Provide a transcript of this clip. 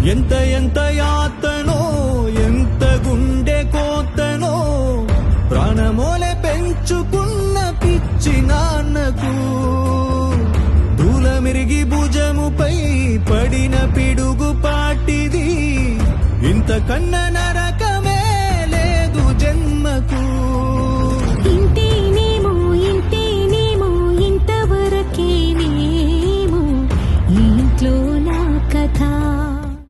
ఎంత ఎంత యాతనో ఎంత గుండె కోతనో ప్రాణమోలే పెంచుకున్న పిచ్చి నాన్నకు దూలమిరిగి భుజముపై పడిన పిడుగు పాటిది ఇంతకన్నా